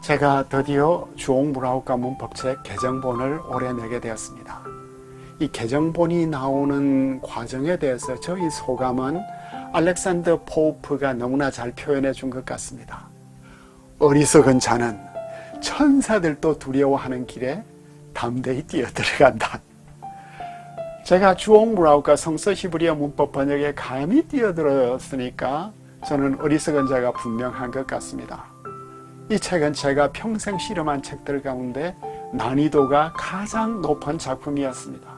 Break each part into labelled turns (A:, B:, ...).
A: 제가 드디어 주옥무라우카 문법책 개정본을 올해 내게 되었습니다. 이 개정본이 나오는 과정에 대해서 저희 소감은 알렉산더 포우프가 너무나 잘 표현해 준 것 같습니다. 어리석은 자는 천사들도 두려워하는 길에 담대히 뛰어들어간다. 제가 주옥무라우카 성서 히브리어 문법 번역에 감히 뛰어들었으니까 저는 어리석은 자가 분명한 것 같습니다. 이 책은 제가 평생 실험한 책들 가운데 난이도가 가장 높은 작품이었습니다.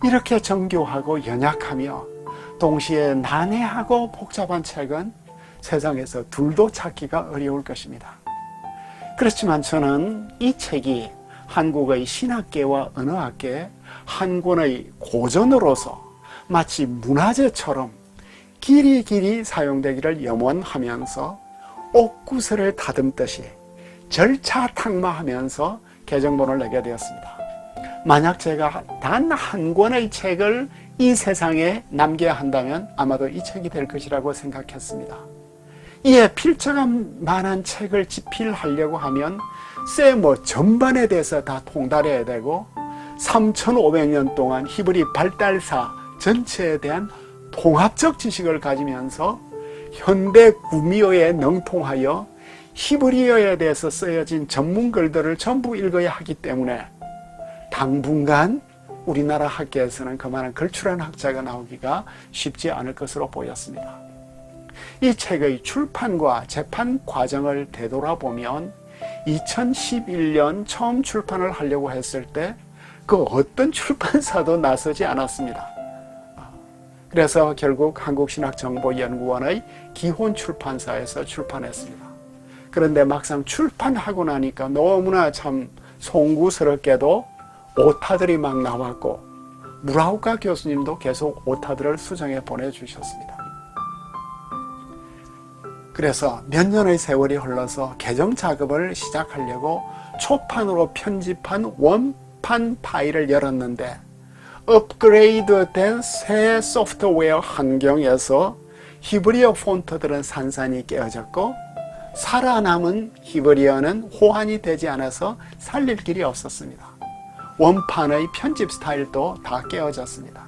A: 이렇게 정교하고 연약하며 동시에 난해하고 복잡한 책은 세상에서 둘도 찾기가 어려울 것입니다. 그렇지만 저는 이 책이 한국의 신학계와 언어학계 한 권의 고전으로서 마치 문화재처럼 길이 사용되기를 염원하면서 옥구슬을 다듬듯이 절차탁마하면서 개정본을 내게 되었습니다. 만약 제가 단 한 권의 책을 이 세상에 남겨야 한다면 아마도 이 책이 될 것이라고 생각했습니다. 이에 필적한 만한 책을 집필하려고 하면 세모 전반에 대해서 다 통달해야 되고 3,500년 동안 히브리 발달사 전체에 대한 통합적 지식을 가지면서 현대 구미어에 능통하여 히브리어에 대해서 쓰여진 전문글들을 전부 읽어야 하기 때문에 당분간 우리나라 학계에서는 그만한 걸출한 학자가 나오기가 쉽지 않을 것으로 보였습니다. 이 책의 출판과 재판 과정을 되돌아보면 2011년 처음 출판을 하려고 했을 때 그 어떤 출판사도 나서지 않았습니다. 그래서 결국 한국신학정보연구원의 기혼 출판사에서 출판했습니다. 그런데 막상 출판하고 나니까 너무나 참 송구스럽게도 오타들이 막 나왔고 무라우카 교수님도 계속 오타들을 수정해 보내주셨습니다. 그래서 몇 년의 세월이 흘러서 개정 작업을 시작하려고 초판으로 편집한 원판 파일을 열었는데 업그레이드된 새 소프트웨어 환경에서 히브리어 폰트들은 산산이 깨어졌고 살아남은 히브리어는 호환이 되지 않아서 살릴 길이 없었습니다. 원판의 편집 스타일도 다 깨어졌습니다.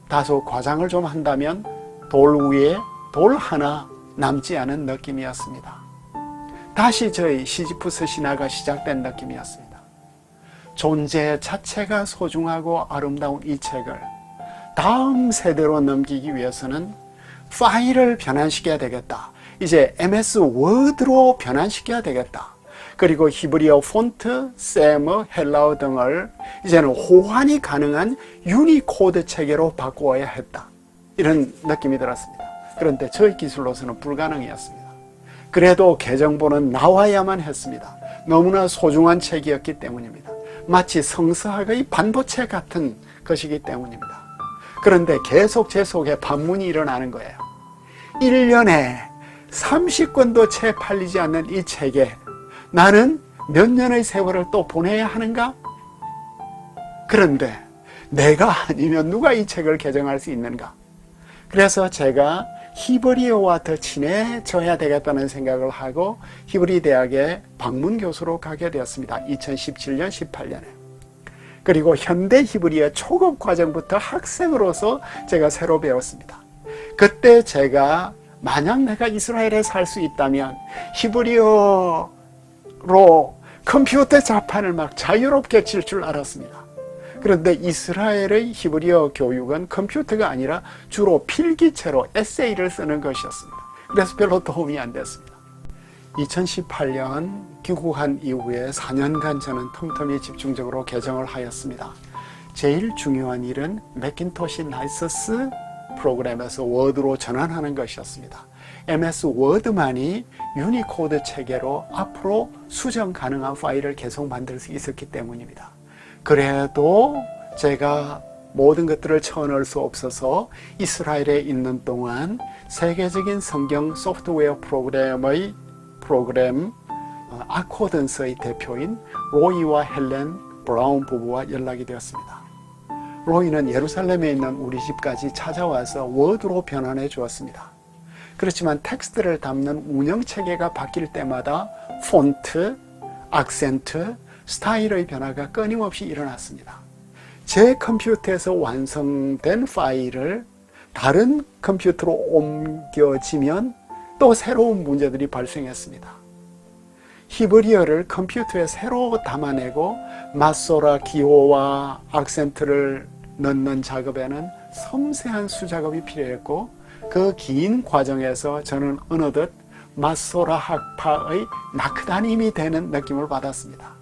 A: 다소 과장을 좀 한다면 돌 위에 돌 하나 남지 않은 느낌이었습니다. 다시 저희 시지프스 신화가 시작된 느낌이었습니다. 존재 자체가 소중하고 아름다운 이 책을 다음 세대로 넘기기 위해서는 파일을 변환시켜야 되겠다. 이제 MS 워드로 변환시켜야 되겠다. 그리고 히브리어 폰트, 세머, 헬라어 등을 이제는 호환이 가능한 유니코드 체계로 바꾸어야 했다. 이런 느낌이 들었습니다. 그런데 저희 기술로서는 불가능이었습니다. 그래도 개정본은 나와야만 했습니다. 너무나 소중한 책이었기 때문입니다. 마치 성서학의 반도체 같은 것이기 때문입니다. 그런데 계속 제 속에 반문이 일어나는 거예요. 1년에 30권도 채 팔리지 않는 이 책에 나는 몇 년의 세월을 또 보내야 하는가? 그런데 내가 아니면 누가 이 책을 개정할 수 있는가? 그래서 제가 히브리어와 더 친해져야 되겠다는 생각을 하고 히브리 대학에 방문 교수로 가게 되었습니다. 2017년, 18년에. 그리고 현대 히브리어 초급 과정부터 학생으로서 제가 새로 배웠습니다. 그때 제가 만약 내가 이스라엘에 살 수 있다면 히브리어로 컴퓨터 자판을 막 자유롭게 칠 줄 알았습니다. 그런데 이스라엘의 히브리어 교육은 컴퓨터가 아니라 주로 필기체로 에세이를 쓰는 것이었습니다. 그래서 별로 도움이 안 됐습니다. 2018년 귀국한 이후에 4년간 저는 틈틈이 집중적으로 개정을 하였습니다. 제일 중요한 일은 매킨토시 나이서스 프로그램에서 워드로 전환하는 것이었습니다. MS 워드만이 유니코드 체계로 앞으로 수정 가능한 파일을 계속 만들 수 있었기 때문입니다. 그래도 제가 모든 것들을 쳐넣을 수 없어서 이스라엘에 있는 동안 세계적인 성경 소프트웨어 프로그램 아코던스의 대표인 로이와 헬렌 브라운 부부와 연락이 되었습니다. 로이는 예루살렘에 있는 우리 집까지 찾아와서 워드로 변환해 주었습니다. 그렇지만 텍스트를 담는 운영체계가 바뀔 때마다 폰트, 악센트, 스타일의 변화가 끊임없이 일어났습니다. 제 컴퓨터에서 완성된 파일을 다른 컴퓨터로 옮겨지면 또 새로운 문제들이 발생했습니다. 히브리어를 컴퓨터에 새로 담아내고 맞소라 기호와 악센트를 넣는 작업에는 섬세한 수작업이 필요했고, 그 긴 과정에서 저는 어느덧 맞소라 학파의 낙다님이 되는 느낌을 받았습니다.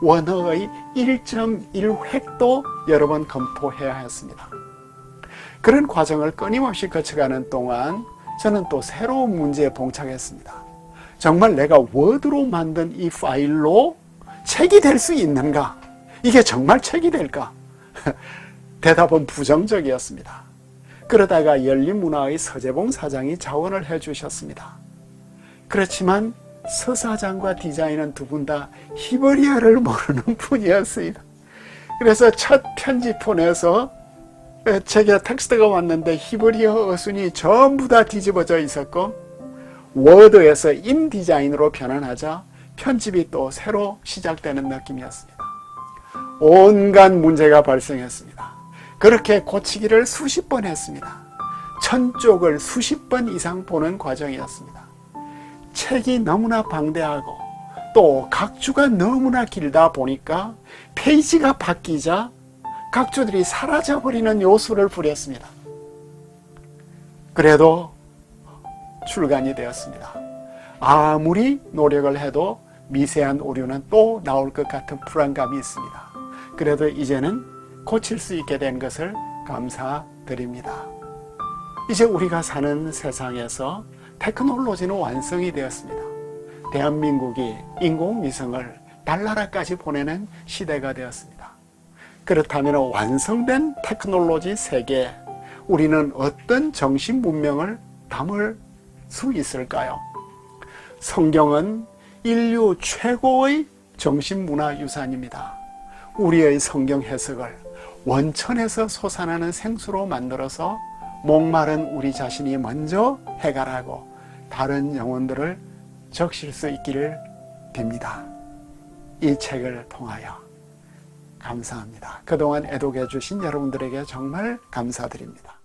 A: 원어의 1.1획도 여러 번 검토해야 했습니다. 그런 과정을 끊임없이 거쳐가는 동안 저는 또 새로운 문제에 봉착했습니다. 정말 내가 워드로 만든 이 파일로 책이 될 수 있는가? 이게 정말 책이 될까? 대답은 부정적이었습니다. 그러다가 열린문화의 서재봉 사장이 자원을 해주셨습니다. 그렇지만 서 사장과 디자인은 두 분 다 히브리어를 모르는 분이었습니다. 그래서 첫 편집본에서 제게 텍스트가 왔는데 히브리어 어순이 전부 다 뒤집어져 있었고, 워드에서 인디자인으로 변환하자 편집이 또 새로 시작되는 느낌이었습니다. 온갖 문제가 발생했습니다. 그렇게 고치기를 수십 번 했습니다. 1000쪽을 수십 번 이상 보는 과정이었습니다. 책이 너무나 방대하고 또 각주가 너무나 길다 보니까 페이지가 바뀌자 각주들이 사라져버리는 요소를 부렸습니다. 그래도 출간이 되었습니다. 아무리 노력을 해도 미세한 오류는 또 나올 것 같은 불안감이 있습니다. 그래도 이제는 고칠 수 있게 된 것을 감사드립니다. 이제 우리가 사는 세상에서 테크놀로지는 완성이 되었습니다. 대한민국이 인공위성을 달나라까지 보내는 시대가 되었습니다. 그렇다면 완성된 테크놀로지 세계에 우리는 어떤 정신 문명을 담을 수 있을까요? 성경은 인류 최고의 정신문화유산입니다. 우리의 성경 해석을 원천에서 솟아나는 생수로 만들어서 목마른 우리 자신이 먼저 해결하고 다른 영혼들을 적실 수 있기를 빕니다. 이 책을 통하여 감사합니다. 그동안 애독해 주신 여러분들에게 정말 감사드립니다.